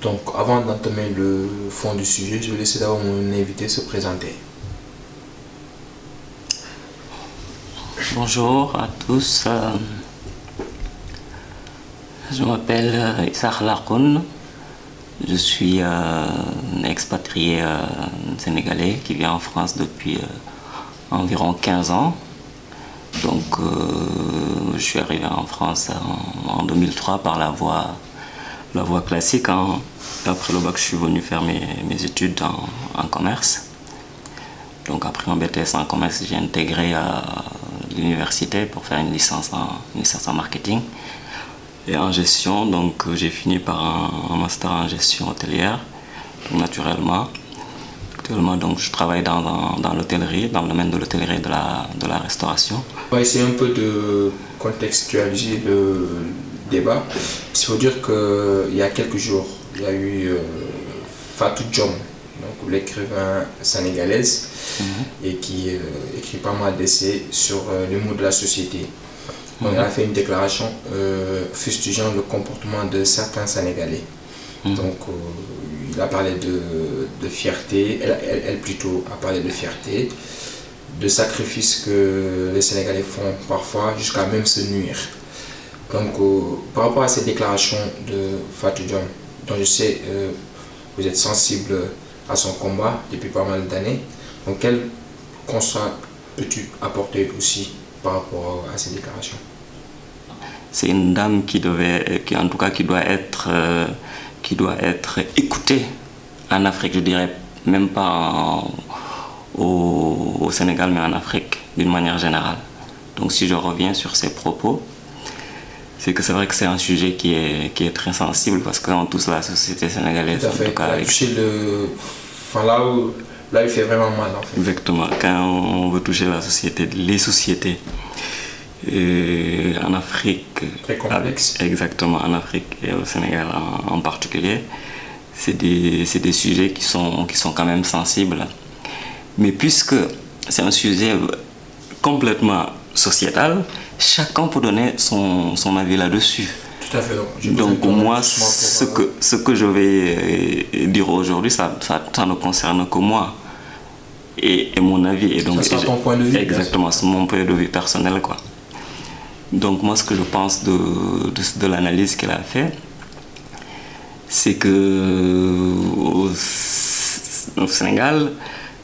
Donc, avant d'entamer le fond du sujet, je vais laisser d'abord mon invité se présenter. Bonjour à tous, je m'appelle Issar Lakoun, je suis un expatrié sénégalais qui vit en France depuis environ 15 ans. Donc je suis arrivé en France en 2003 par la voie classique. Après le bac, je suis venu faire mes études en commerce. Donc après mon BTS en commerce, j'ai intégré l'université pour faire une licence en marketing et en gestion. Donc j'ai fini par un master en gestion hôtelière. Donc, naturellement, actuellement, donc, je travaille dans l'hôtellerie, dans le domaine de l'hôtellerie et de la restauration. On va essayer un peu de contextualiser le débat. Il faut dire qu'il y a quelques jours, il y a eu Fatou Diom, donc l'écrivain sénégalaise, et qui écrit pas mal d'essais sur l'humour de la société. Donc, elle a fait une déclaration fustigeant le comportement de certains Sénégalais. Donc, il a parlé de fierté, elle plutôt a parlé de fierté, de sacrifices que les Sénégalais font parfois jusqu'à même se nuire. Donc, par rapport à cette déclaration de Fatou Diom, dont je sais vous êtes sensible à son combat depuis pas mal d'années, donc quel constat peux-tu apporter aussi par rapport à ces déclarations? C'est une dame qui doit être écoutée en Afrique, je dirais, même pas au Sénégal, mais en Afrique d'une manière générale. Donc si je reviens sur ses propos, c'est que c'est vrai que c'est un sujet qui est très sensible parce qu'on touche la société sénégalaise. Tout à fait. En tout cas, toucher là, il fait vraiment mal. En fait. Exactement. Quand on veut toucher les sociétés en Afrique, très complexe. Exactement, en Afrique et au Sénégal en particulier, c'est des sujets qui sont quand même sensibles. Mais puisque c'est un sujet complètement sociétal, chacun peut donner son avis là-dessus. Tout à fait. Donc moi, ce que je vais dire aujourd'hui, ça ne concerne que moi et mon avis. Et donc, ça sera ton point de vue. Exactement, c'est mon point de vue personnel, quoi. Donc moi, ce que je pense de l'analyse qu'elle a fait, c'est que au Sénégal,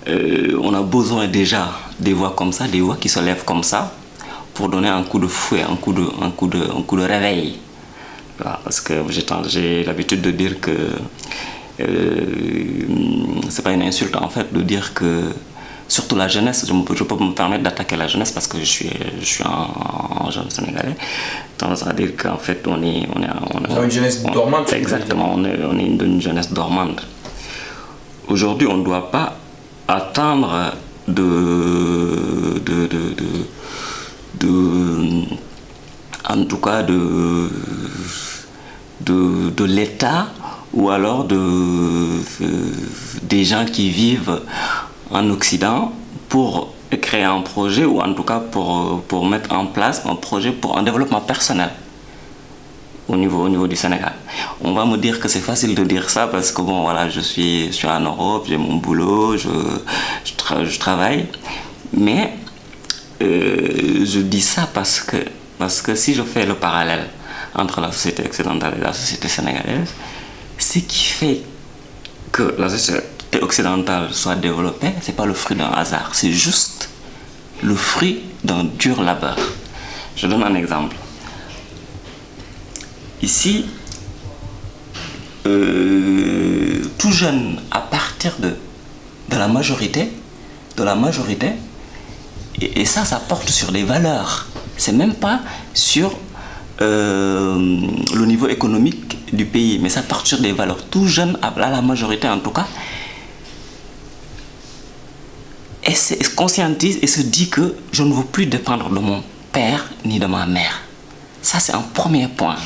on a besoin déjà des voix comme ça, des voix qui se lèvent comme ça, pour donner un coup de fouet, un coup de réveil. Voilà, parce que j'ai l'habitude de dire que c'est pas une insulte en fait de dire que surtout la jeunesse, je peux me permettre d'attaquer la jeunesse parce que je suis un jeune Sénégalais. Tendance à dire qu'en fait on est une jeunesse dormante. Exactement, on est une jeunesse dormante. Aujourd'hui, on ne doit pas attendre en tout cas de l'État ou alors des gens qui vivent en Occident pour créer un projet ou en tout cas pour mettre en place un projet pour un développement personnel au niveau du Sénégal. On va me dire que c'est facile de dire ça parce que bon voilà, je suis en Europe, j'ai mon boulot, je travaille, mais je dis ça parce que si je fais le parallèle entre la société occidentale et la société sénégalaise, ce qui fait que la société occidentale soit développée, c'est pas le fruit d'un hasard, c'est juste le fruit d'un dur labeur. Je donne un exemple. Ici, tout jeune, à partir de la majorité, et ça porte sur des valeurs. C'est même pas sur le niveau économique du pays, mais ça porte sur des valeurs. Tout jeune, à la majorité en tout cas, et se conscientise et se dit que je ne veux plus dépendre de mon père ni de ma mère. Ça, c'est un premier point.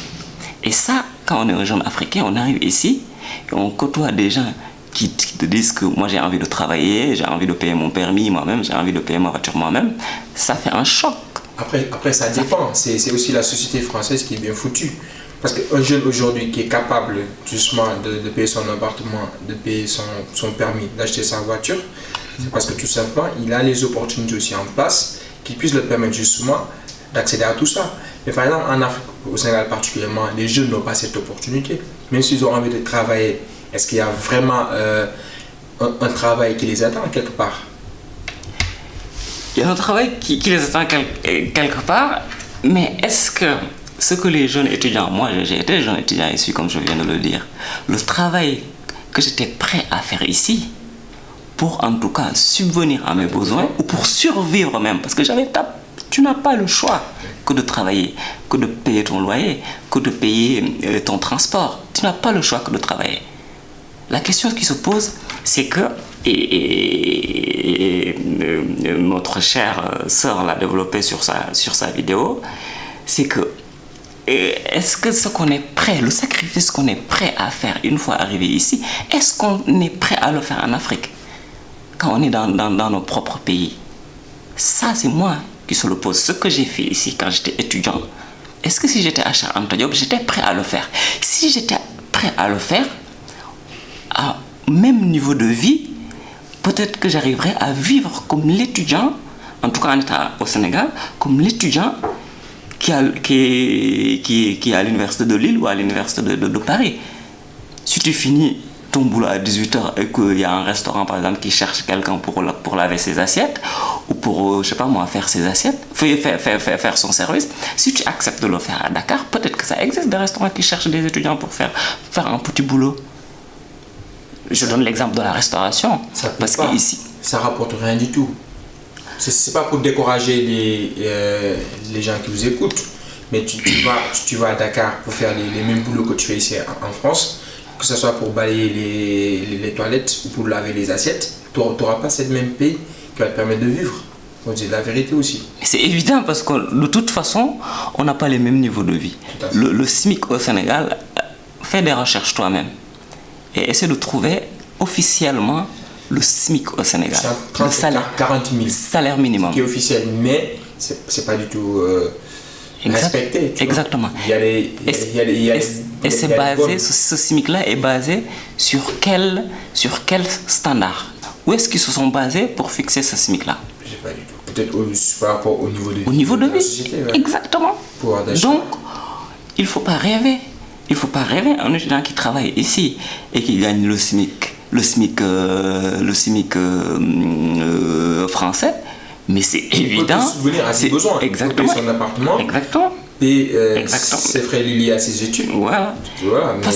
Et ça, quand on est un jeune africain, on arrive ici et on côtoie des gens qui te disent que moi j'ai envie de travailler, j'ai envie de payer mon permis moi-même, j'ai envie de payer ma voiture moi-même. Ça fait un choc. Après ça dépend. C'est aussi la société française qui est bien foutue. Parce qu'un jeune aujourd'hui qui est capable justement de payer son appartement, de payer son permis, d'acheter sa voiture, c'est parce que tout simplement, il a les opportunités aussi en place qui puissent le permettre justement d'accéder à tout ça. Mais par exemple, en Afrique, au Sénégal particulièrement, les jeunes n'ont pas cette opportunité. Même s'ils ont envie de travailler, est-ce qu'il y a vraiment un travail qui les attend quelque part? Il y a un travail qui les attend quelque part, mais est-ce que ce que les jeunes étudiants, moi j'ai été jeune étudiant ici comme je viens de le dire, le travail que j'étais prêt à faire ici, pour en tout cas subvenir à mes besoins, ou pour survivre même, parce que tu n'as pas le choix que de travailler, que de payer ton loyer, que de payer ton transport. Tu n'as pas le choix que de travailler. La question qui se pose, c'est que, notre chère sœur l'a développé sur sa vidéo, c'est que est-ce que ce qu'on est prêt, le sacrifice qu'on est prêt à faire une fois arrivé ici, est-ce qu'on est prêt à le faire en Afrique quand on est dans nos propres pays? Ça, c'est moi qui se le pose. Ce que j'ai fait ici quand j'étais étudiant, est-ce que si j'étais à Cheikh Anta Diop, j'étais prêt à le faire? Si j'étais prêt à le faire, à même niveau de vie, peut-être que j'arriverais à vivre comme l'étudiant, en tout cas en état au Sénégal, comme l'étudiant qui est à l'université de Lille ou à l'université de Paris. Si tu finis ton boulot à 18h et qu'il y a un restaurant par exemple qui cherche quelqu'un pour laver ses assiettes ou pour, je sais pas moi, faire ses assiettes, faire son service, si tu acceptes de le faire à Dakar, peut-être que ça existe des restaurants qui cherchent des étudiants pour faire un petit boulot. Je donne l'exemple de la restauration. Parce qu'ici, ça rapporte rien du tout. C'est pas pour décourager les gens qui vous écoutent, mais tu vas à Dakar pour faire les mêmes boulots que tu fais ici en France, que ce soit pour balayer les toilettes ou pour laver les assiettes, tu n'auras pas cette même paye qui va te permettre de vivre. On dit la vérité aussi. C'est évident parce que de toute façon, on n'a pas les mêmes niveaux de vie. Le SMIC au Sénégal, fais des recherches toi-même et essaie de trouver officiellement le SMIC au Sénégal. C'est le salaire, 40 000. Salaire minimum. Qui est officiel, mais c'est pas du tout respecté. Exactement. Et c'est basé, ce SMIC-là est basé sur quel standard? Où est-ce qu'ils se sont basés pour fixer ce SMIC-là? Je sais pas du tout. Peut-être par rapport au niveau de vie. Au niveau de la vie, société, ouais. Exactement. Donc, il ne faut pas rêver. Il ne faut pas rêver un étudiant qui travaille ici et qui gagne le SMIC français, mais c'est évident. Il faut subvenir à ses besoins. Exactement. Payer son appartement. Exactement. Et ses frais liés à ses études. Voilà. Mais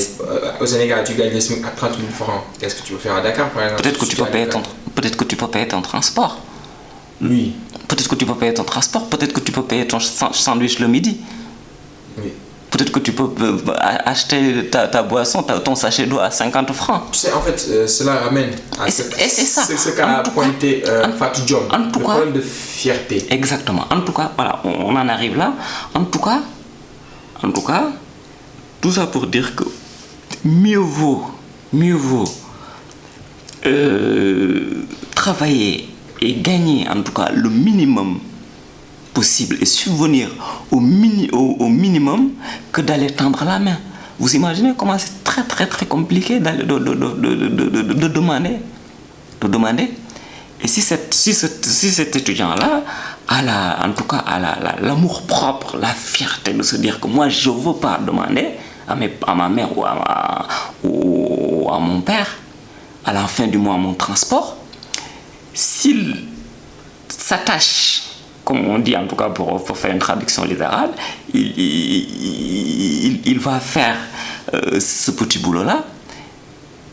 au Sénégal, tu gagnes le SMIC à 30 000 francs. Qu'est-ce que tu veux faire à Dakar, par exemple? Peut-être que tu peux payer ton transport. Oui. Peut-être que tu peux payer ton transport. Peut-être que tu peux payer ton sandwich le midi. Oui. Peut-être que tu peux acheter ta boisson, ton sachet d'eau à 50 francs. Tu sais, en fait, cela ramène à c'est ça. C'est ce qu'a pointé Fatou Diom, le problème de fierté. Exactement. En tout cas, voilà, on en arrive là. En tout cas, tout ça pour dire que mieux vaut travailler et gagner en tout cas le minimum possible et subvenir au minimum que d'aller tendre la main. Vous imaginez comment c'est très très très compliqué de demander. Et si cet étudiant-là a en tout cas l'amour propre, la fierté de se dire que moi je ne veux pas demander à ma mère ou à mon père à la fin du mois mon transport, s'il s'attache, comme on dit en tout cas pour faire une traduction littérale, il va faire ce petit boulot-là.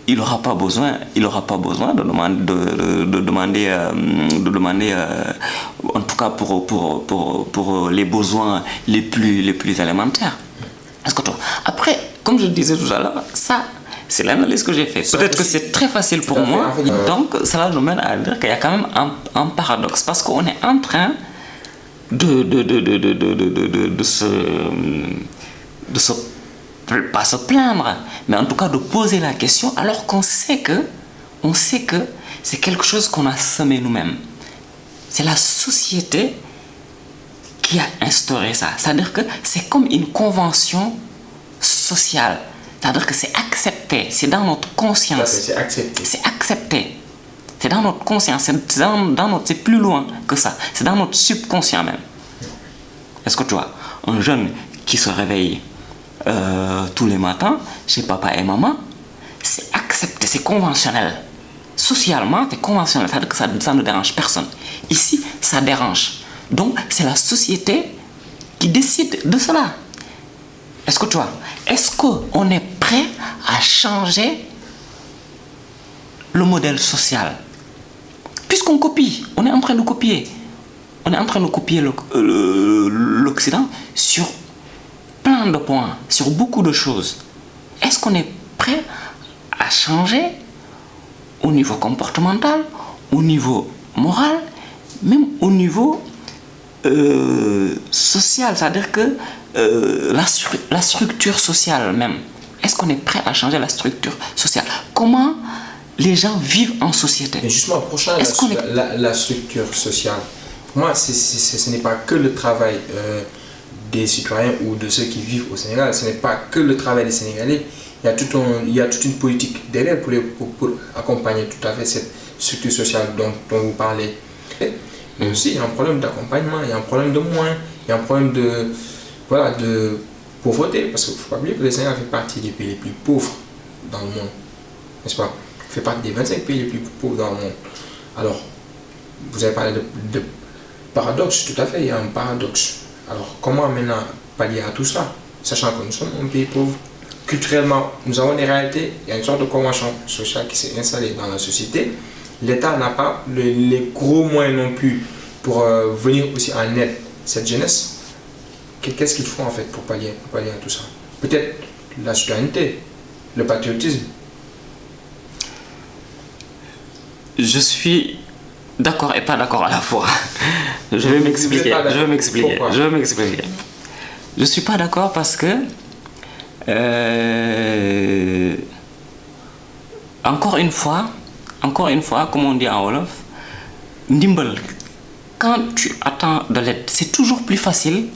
Il n'aura pas besoin de demander en tout cas pour les besoins les plus élémentaires. Après, comme je le disais tout à l'heure, ça c'est l'analyse que j'ai faite. Peut-être que c'est très facile pour moi. Donc cela nous mène à dire qu'il y a quand même un paradoxe, parce qu'on est en train pas se plaindre, mais en tout cas de poser la question, alors qu'on sait que c'est quelque chose qu'on a semé nous-mêmes. C'est la société qui a instauré ça. C'est-à-dire que c'est comme une convention social. C'est-à-dire que c'est accepté, c'est dans notre conscience. C'est accepté. C'est accepté. C'est dans notre conscience, c'est plus loin que ça. C'est dans notre subconscient même. Est-ce que tu vois, un jeune qui se réveille tous les matins chez papa et maman, c'est accepté, c'est conventionnel. Socialement, c'est conventionnel, c'est-à-dire que ça ne dérange personne. Ici, ça dérange. Donc, c'est la société qui décide de cela. Est-ce que tu vois, est-ce qu'on est prêt à changer le modèle social? Puisqu'on copie, on est en train de copier. On est en train de copier l'Occident sur plein de points, sur beaucoup de choses. Est-ce qu'on est prêt à changer au niveau comportemental, au niveau moral, même au niveau social, c'est-à-dire que la structure sociale même. Est-ce qu'on est prêt à changer la structure sociale? Comment les gens vivent en société? Mais justement, prochain, la structure sociale, pour moi, ce n'est pas que le travail des citoyens ou de ceux qui vivent au Sénégal, ce n'est pas que le travail des Sénégalais. Il y a toute une politique derrière pour accompagner tout à fait cette structure sociale dont vous parlez. Mais aussi, il y a un problème d'accompagnement, il y a un problème de moyens, il y a un problème de pauvreté. Parce qu'il ne faut pas oublier que le Sénégal fait partie des pays les plus pauvres dans le monde. N'est-ce pas? Il fait partie des 25 pays les plus pauvres dans le monde. Alors, vous avez parlé de paradoxe, tout à fait, il y a un paradoxe. Alors, comment maintenant pallier à tout ça? Sachant que nous sommes un pays pauvre, culturellement, nous avons des réalités, il y a une sorte de convention sociale qui s'est installée dans la société. L'État n'a pas les gros moyens non plus pour venir aussi en aide cette jeunesse. Qu'est-ce qu'il faut en fait pour pallier à tout ça? Peut-être la citoyenneté, le patriotisme. Je suis d'accord et pas d'accord à la fois. Je vais m'expliquer. Je suis pas d'accord parce que encore une fois, comme on dit en Wolof, ndimbal, quand tu attends de l'aide, c'est toujours plus facile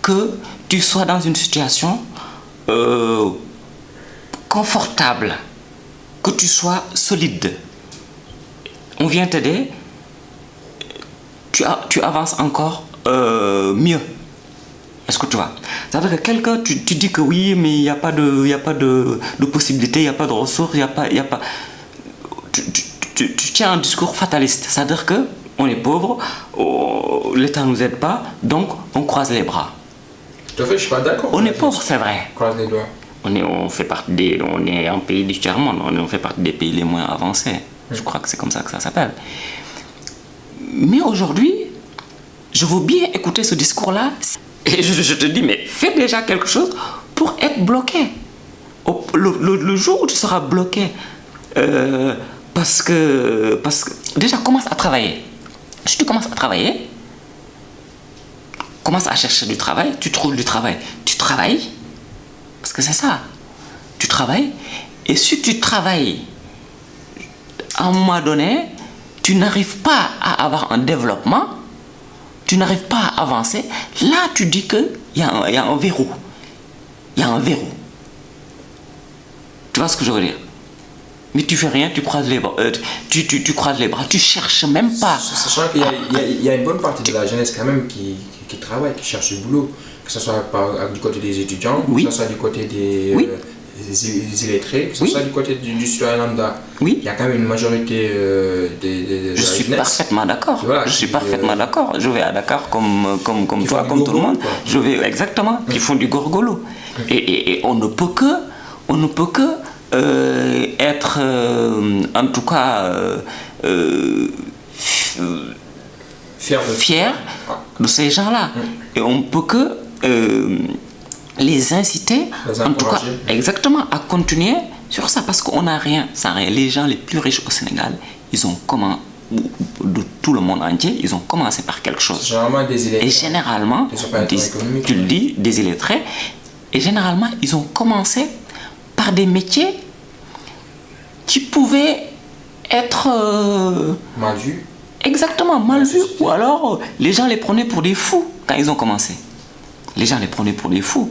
que tu sois dans une situation confortable, que tu sois solide. On vient t'aider, tu avances encore mieux. Est-ce que tu vois? C'est-à-dire que quelqu'un, tu dis que oui, mais il n'y a pas de possibilité, il n'y a pas de ressources, il n'y a pas... Tu tiens un discours fataliste. C'est-à-dire qu'on est pauvre, l'État ne nous aide pas, donc on croise les bras. Tout à fait, je ne suis pas d'accord. On est pauvre, c'est vrai. Croise les doigts. On est un pays du tiers-monde, on fait partie des pays les moins avancés. Je crois que c'est comme ça que ça s'appelle. Mais aujourd'hui, je veux bien écouter ce discours-là. Et je te dis, mais fais déjà quelque chose pour être bloqué. Le jour où tu seras bloqué, parce que déjà commence à travailler. Si tu commences à travailler, commence à chercher du travail, tu trouves du travail, tu travailles, parce que c'est ça. Tu travailles, et si tu travailles, à un moment donné, tu n'arrives pas à avoir un développement, tu n'arrives pas à avancer, là tu dis qu'il y a un verrou. Il y a un verrou. Tu vois ce que je veux dire? Mais tu fais rien, tu croises les bras, tu croises les bras, tu cherches même pas. Sachant qu'il y a une bonne partie de la jeunesse quand même qui travaille, qui cherche du boulot, que ce soit du côté des étudiants, oui. Que ce soit du côté des illettrés, que ce soit du côté du citoyen lambda. Oui. Il y a quand même une majorité de je la suis jeunesse. Parfaitement d'accord. Voilà, je suis parfaitement d'accord. Je vais à Dakar comme toi, comme tout le monde. Je vais exactement. Ils font du gorgolo. Et on ne peut que être en tout cas fier de ces gens-là. Et on ne peut que les inciter, en tout cas, exactement, à continuer sur ça, parce qu'on n'a rien sans rien. Les gens les plus riches au Sénégal, ils ont comment, de tout le monde entier, ils ont commencé par quelque chose. Généralement des illettrés. Et généralement, tu le dis, des illettrés, et généralement, ils ont commencé par des métiers qui pouvaient être mal vus. Exactement, mal vus. Ou alors, les gens les prenaient pour des fous quand ils ont commencé. Les gens les prenaient pour des fous.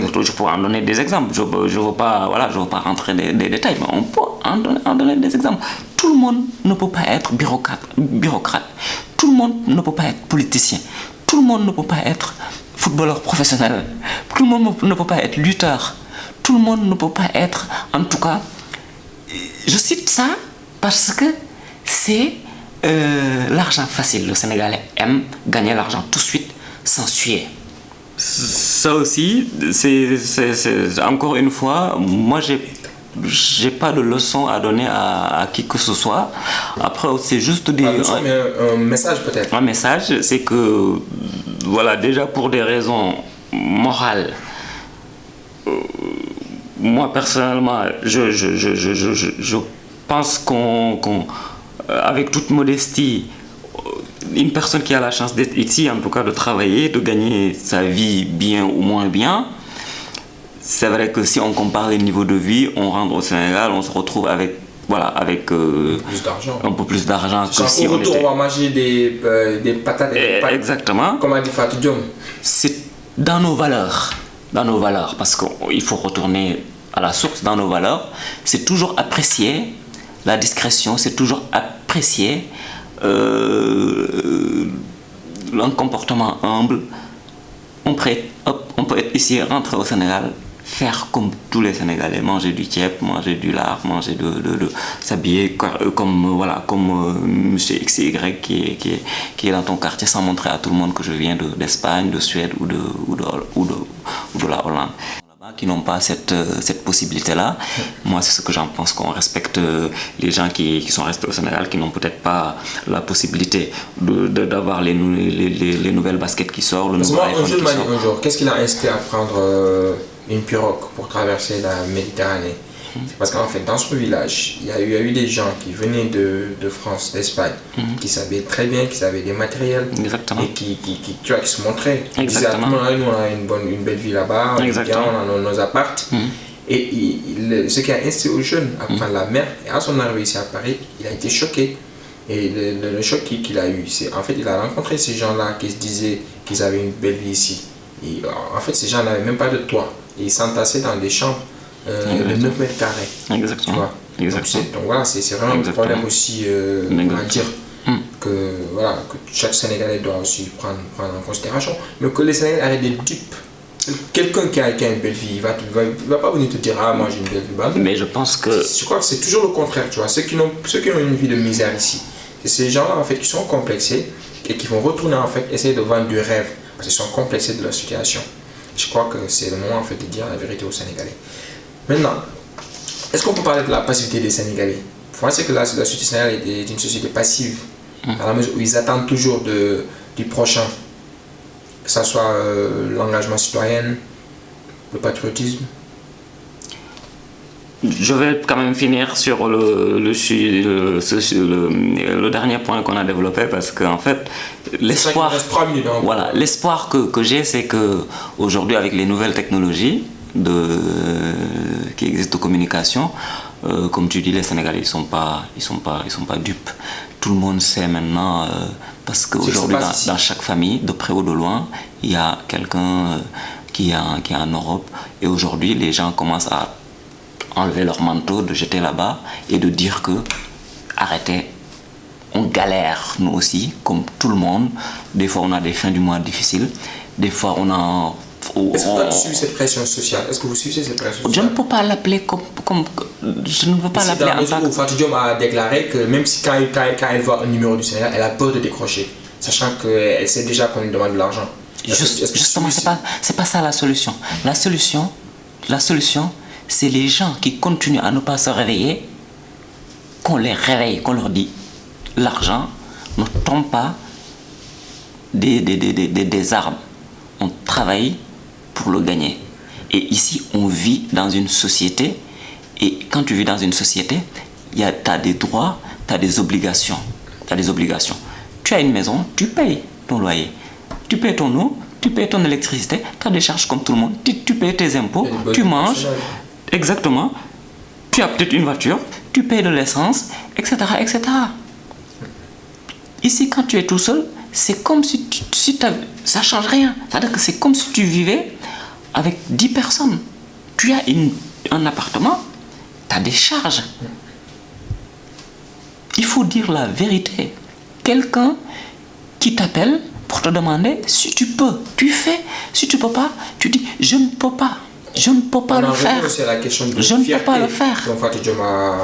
Je pourrais en donner des exemples. Je ne veux pas, voilà, je veux pas rentrer des détails, mais on peut en donner des exemples. Tout le monde ne peut pas être bureaucrate. Tout le monde ne peut pas être politicien. Tout le monde ne peut pas être footballeur professionnel. Tout le monde ne peut pas être lutteur. Tout le monde ne peut pas être, en tout cas, je cite ça parce que c'est l'argent facile. Le Sénégalais aime gagner l'argent tout de suite sans suer. Ça aussi, c'est encore une fois, moi j'ai pas de leçon à donner à qui que ce soit. Après, c'est juste des... un message peut-être. Un message, c'est que, voilà, déjà pour des raisons morales, moi personnellement, je pense avec toute modestie, une personne qui a la chance d'être ici, en tout cas de travailler, de gagner sa vie bien ou moins bien, c'est vrai que si on compare les niveaux de vie, on rentre au Sénégal, on se retrouve avec plus d'argent. Un peu plus d'argent que si on était... on va manger des patates et des pâtes. Exactement. Comme a dit Fatou Diom. C'est dans nos valeurs, parce qu'il faut retourner à la source. Dans nos valeurs, c'est toujours apprécier la discrétion, c'est toujours apprécier un comportement humble. On peut être ici, rentrer au Sénégal, faire comme tous les Sénégalais, manger du tiep, manger du lard, manger s'habiller comme monsieur XY qui est dans ton quartier, sans montrer à tout le monde que je viens d'Espagne, de Suède ou de la Hollande. Qui n'ont pas cette possibilité-là. Moi, c'est ce que j'en pense, qu'on respecte les gens qui sont restés au Sénégal, qui n'ont peut-être pas la possibilité d'avoir les nouvelles baskets qui sortent, le nouveau iPhone qui sort. Un jour, qu'est-ce qu'il a incité à prendre une pirogue pour traverser la Méditerranée? C'est parce qu'en fait, dans ce village, il y a eu des gens qui venaient de France, d'Espagne, qui savaient très bien, qui avaient des matériels. Exactement. Et qui se montraient. Exactement. Nous, on a une belle vie là-bas, on a nos apparts. Et ce qui a incité aux jeunes à prendre la mer, et à son arrivée ici à Paris, il a été choqué. Et le choc qu'il a eu, c'est en fait, il a rencontré ces gens-là qui se disaient qu'ils avaient une belle vie ici. Et en fait, ces gens n'avaient même pas de toit. Et ils s'entassaient dans des chambres de 9 mètres carrés. Exactement. Tu vois. Exactement. Donc voilà, c'est vraiment un problème aussi à dire que chaque Sénégalais doit aussi prendre en considération, mais que les Sénégalais arrêtent d'être dupes. Quelqu'un qui a une belle vie, il va pas venir te dire ah moi j'ai une belle vie. Mais je pense que... Je crois que c'est toujours le contraire, tu vois. Ceux qui ont une vie de misère ici, c'est ces gens-là en fait qui sont complexés et qui vont retourner en fait essayer de vendre du rêve parce qu'ils sont complexés de leur situation. Je crois que c'est le moment en fait de dire la vérité aux Sénégalais. Maintenant, est-ce qu'on peut parler de la passivité des Sénégalais? Vous pensez que la société sénégalaise est une société passive, dans la mesure où ils attendent toujours du prochain, que ce soit l'engagement citoyen, le patriotisme? Je vais quand même finir sur le dernier point qu'on a développé, parce qu'en fait, l'espoir que j'ai, c'est qu'aujourd'hui, avec les nouvelles technologies qui existent aux communications, comme tu dis, les Sénégalais, ils sont pas dupes. Tout le monde sait maintenant, parce qu'aujourd'hui, dans chaque famille, de près ou de loin, il y a quelqu'un qui est en Europe. Et aujourd'hui, les gens commencent à enlever leur manteau, de jeter là-bas et de dire que arrêtez, on galère nous aussi, comme tout le monde. Des fois, on a des fins du mois difficiles. Des fois, on a... Est-ce que tu suis cette pression sociale? Est-ce que vous suivez cette pression sociale? Je ne peux pas l'appeler comme je ne veux pas l'appeler en tant que... Fatou Diom a déclaré que même si quand elle voit un numéro du Sénégal, elle a peur de décrocher, sachant qu'elle sait déjà qu'on lui demande de l'argent. Justement, c'est pas ça la solution. La solution, c'est les gens qui continuent à ne pas se réveiller, qu'on les réveille, qu'on leur dit l'argent ne tombe pas des arbres. On travaille pour le gagner. Et ici, on vit dans une société, et quand tu vis dans une société, tu as des droits, tu as des obligations. Tu as une maison, tu payes ton loyer. Tu payes ton eau, tu payes ton électricité, tu as des charges comme tout le monde. Tu payes tes impôts, tu manges. Exactement. Tu as peut-être une voiture, tu payes de l'essence, etc., etc. Ici, quand tu es tout seul, c'est comme si ça ne change rien. C'est-à-dire que c'est comme si tu vivais avec 10 personnes. Tu as un appartement, tu as des charges. Il faut dire la vérité. Quelqu'un qui t'appelle pour te demander si tu peux, tu fais. Si tu peux pas, tu dis je ne peux pas. Je ne peux pas le faire. C'est la question de je ne fierté peux pas le faire. dont Fatou Diom a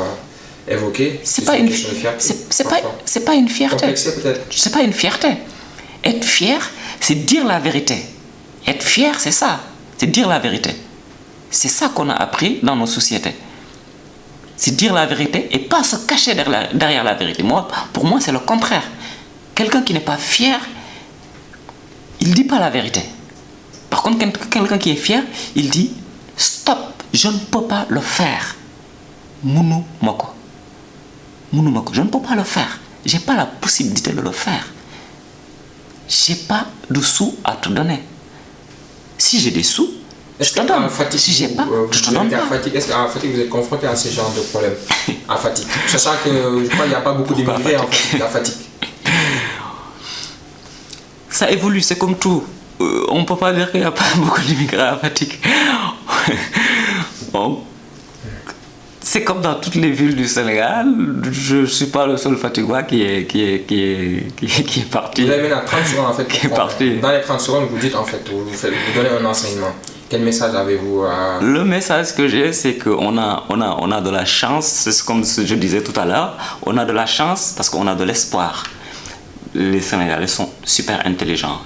évoqué. C'est pas une fierté. Complexé peut-être. C'est pas une fierté. Être fier, c'est dire la vérité. Être fier, c'est ça. C'est dire la vérité. C'est ça qu'on a appris dans nos sociétés. C'est dire la vérité et pas se cacher derrière la vérité. Pour moi, c'est le contraire. Quelqu'un qui n'est pas fier, il ne dit pas la vérité. Par contre, quelqu'un qui est fier, il dit stop, je ne peux pas le faire. Munu moko. Je ne peux pas le faire. Je n'ai pas la possibilité de le faire. Je n'ai pas de sous à te donner. Si j'ai des sous, je te donne. Si j'ai pas, je te donne pas. Est-ce qu'à Fatick, vous êtes confronté à ce genre de problème? À Fatick. Sachant que je crois qu'il n'y a pas beaucoup d'immigrés à Fatick. Ça évolue, c'est comme tout. On ne peut pas dire qu'il n'y a pas beaucoup d'immigrés à Fatick. Bon. C'est comme dans toutes les villes du Sénégal. Je ne suis pas le seul Fatickois qui est parti. Vous avez maintenant 30 secondes en fait. Qui est parti. Dans les 30 secondes, vous dites en fait, vous donnez un enseignement. Quel message avez-vous à... Le message que j'ai, c'est qu'on a de la chance. C'est comme je disais tout à l'heure. On a de la chance parce qu'on a de l'espoir. Les Sénégalais sont super intelligents.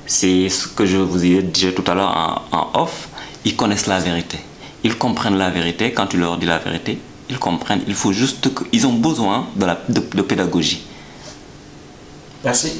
C'est ce que je vous disais tout à l'heure en off. Ils connaissent la vérité. Ils comprennent la vérité. Quand tu leur dis la vérité, ils comprennent. Il faut juste qu'ils ont besoin de pédagogie. Merci.